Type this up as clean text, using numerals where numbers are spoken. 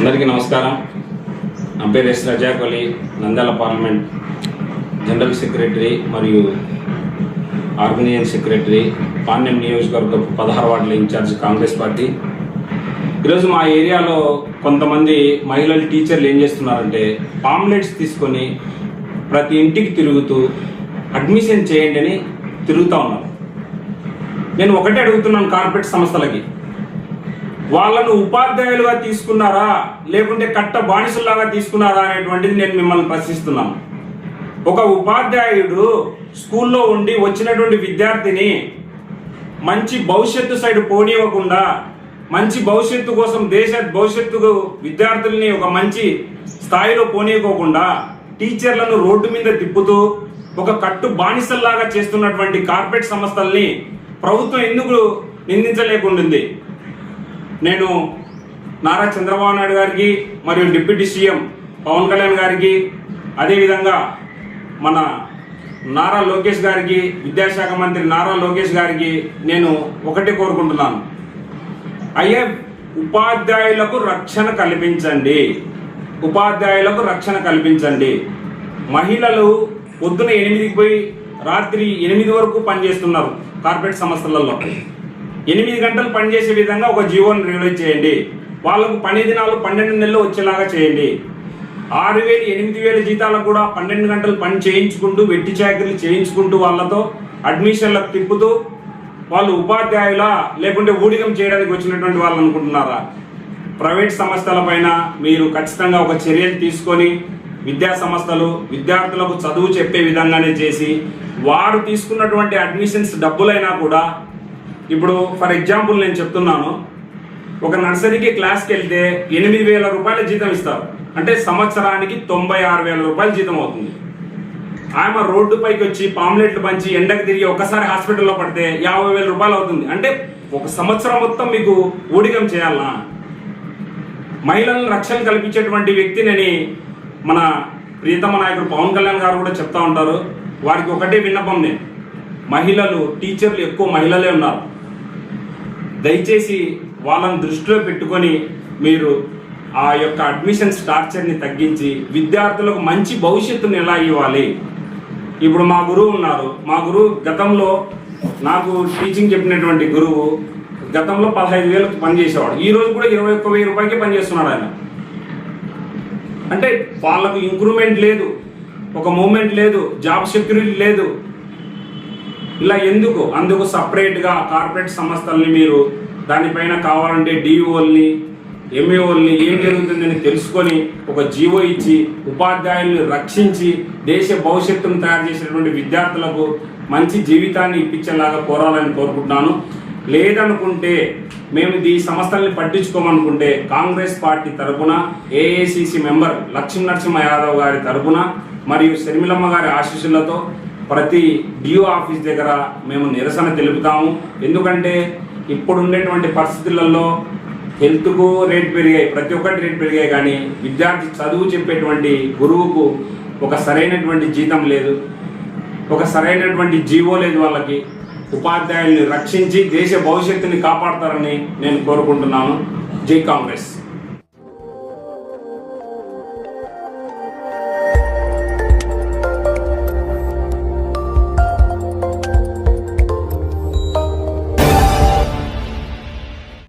అందరికీ నమస్కారం. నా పేరు S Razak Ali, Nandyal parliament general secretary మరియు ఆర్గనైజింగ్ సెక్రటరీ, పాణ్యం నియోజకవర్గ 16 వార్డుల ఇన్ఛార్జ్ కాంగ్రెస్ పార్టీ. ఈరోజు మా ఏరియాలో కొంతమంది మహిళలు టీచర్లు ఏం చేస్తున్నారంటే పాంప్లెట్స్ తీసుకొని ప్రతి ఇంటికి తిరుగుతూ అడ్మిషన్ చేయండి అని తిరుగుతూ ఉన్నారు. నేను ఒకటే అడుగుతున్నాను, కార్పొరేట్ సంస్థలకి వాళ్ళను ఉపాధ్యాయులుగా తీసుకున్నారా లేకుంటే కట్ట బానిసల్లాగా తీసుకున్నారా అనేటువంటిది నేను మిమ్మల్ని ప్రశ్నిస్తున్నాను. ఒక ఉపాధ్యాయుడు స్కూల్లో ఉండి వచ్చినటువంటి విద్యార్థిని మంచి భవిష్యత్తు సైడ్ పోనివ్వకుండా, మంచి భవిష్యత్తు కోసం దేశ భవిష్యత్తుకు విద్యార్థుల్ని ఒక మంచి స్థాయిలో పోనీయకోకుండా టీచర్లను రోడ్డు మీద తిప్పుతూ ఒక కట్టు బానిసల్లాగా చేస్తున్నటువంటి కార్పొరేట్ సంస్థల్ని ప్రభుత్వం ఎందుకు నిందించలేకుండింది? నేను నారా చంద్రబాబు నాయుడు గారికి మరియు డిప్యూటీ సీఎం పవన్ కళ్యాణ్ గారికి, అదేవిధంగా మన నారా లోకేష్ గారికి, విద్యాశాఖ మంత్రి నారా లోకేష్ గారికి నేను ఒకటే కోరుకుంటున్నాను. అయ్యే ఉపాధ్యాయులకు రక్షణ కల్పించండి, ఉపాధ్యాయులకు రక్షణ కల్పించండి. మహిళలు పొద్దున 8కి పోయి రాత్రి 8 వరకు పనిచేస్తున్నారు కార్పొరేట్ సంస్థలలో. 8 గంటలు పనిచేసే విధంగా ఒక జీవోని రిలీజ్ చేయండి. వాళ్ళకు పని దినాలు 12 నెలలు వచ్చేలాగా చేయండి. 6,000 8,000 జీతాలకు కూడా 12 గంటలు పని చేయించుకుంటూ, వెట్టి చాకరీలు చేయించుకుంటూ వాళ్ళతో అడ్మిషన్లకు తిప్పుతూ వాళ్ళు ఉపాధ్యాయుల లేకుంటే ఊడిగం చేయడానికి వచ్చినటువంటి వాళ్ళు అనుకుంటున్నారా? ప్రైవేట్ సంస్థల పైన మీరు ఖచ్చితంగా ఒక చర్యలు తీసుకొని విద్యా సంస్థలు విద్యార్థులకు చదువు చెప్పే విధంగానే చేసి, వారు తీసుకున్నటువంటి అడ్మిషన్స్ డబ్బులైనా కూడా, ఇప్పుడు ఫర్ ఎగ్జాంపుల్ నేను చెప్తున్నాను, ఒక నర్సరీకి క్లాస్కి వెళ్తే 8,000 రూపాయల జీతం ఇస్తారు. అంటే సంవత్సరానికి 96,000 రూపాయల జీతం అవుతుంది. ఆమె రోడ్డు పైకి వచ్చి పాంప్లెట్లు పంచి ఎండకు తిరిగి ఒకసారి హాస్పిటల్లో పడితే 50,000 రూపాయలు అవుతుంది. అంటే ఒక సంవత్సరం మొత్తం మీకు ఊడిగం చేయాలనా? మహిళలను రక్షణ కల్పించేటువంటి వ్యక్తిని మన ప్రియతమ నాయకుడు పవన్ కళ్యాణ్ గారు కూడా చెప్తా ఉంటారు. వారికి ఒకటే విన్నపం, నేను మహిళలు టీచర్లు ఎక్కువ మహిళలే ఉన్నారు, దయచేసి వాళ్ళని దృష్టిలో పెట్టుకొని మీరు ఆ యొక్క అడ్మిషన్ స్ట్రక్చర్ని తగ్గించి విద్యార్థులకు మంచి భవిష్యత్తుని ఎలా ఇవ్వాలి. ఇప్పుడు మా గురువు ఉన్నారు, మా గురువు గతంలో నాకు టీచింగ్ చెప్పినటువంటి గురువు గతంలో 15,000 పనిచేసేవాడు. ఈ రోజు కూడా 21,000 రూపాయలకి పనిచేస్తున్నాడు ఆయన. అంటే వాళ్ళకు ఇంక్రూమెంట్ లేదు, ఒక మూమెంట్ లేదు, జాబ్ సెక్యూరిటీ లేదు. ఇలా ఎందుకు? అందుకు సపరేట్గా కార్పొరేట్ సంస్థల్ని మీరు దానిపైన కావాలంటే డిఓల్ని ఎంఏఓల్ని ఏం జరుగుతుందని తెలుసుకొని ఒక జీవో ఇచ్చి ఉపాధ్యాయుల్ని రక్షించి దేశ భవిష్యత్తును తయారు చేసేటువంటి విద్యార్థులకు మంచి జీవితాన్ని ఇప్పించేలాగా కోరాలని కోరుకుంటున్నాను. లేదనుకుంటే మేము ఈ సంస్థల్ని పట్టించుకోమనుకుంటే కాంగ్రెస్ పార్టీ తరఫున ఏఐసిసి మెంబర్ లక్ష్మీ నరసింహ యాదవ్ గారి తరఫున మరియు శర్మిలమ్మ గారి ఆశీస్సులతో ప్రతి డిఓ ఆఫీస్ దగ్గర మేము నిరసన తెలుపుతాము. ఎందుకంటే ఇప్పుడు ఉండేటువంటి పరిస్థితులలో హెల్త్కు రేట్ పెరిగాయి, ప్రతి ఒక్కటి రేట్ పెరిగాయి, కానీ విద్యార్థి చదువు చెప్పేటువంటి గురువుకు ఒక సరైనటువంటి జీతం లేదు, ఒక సరైనటువంటి జీవో లేదు. వాళ్ళకి ఉపాధ్యాయుల్ని రక్షించి దేశ భవిష్యత్తుని కాపాడతారని నేను కోరుకుంటున్నాను. జై కాంగ్రెస్.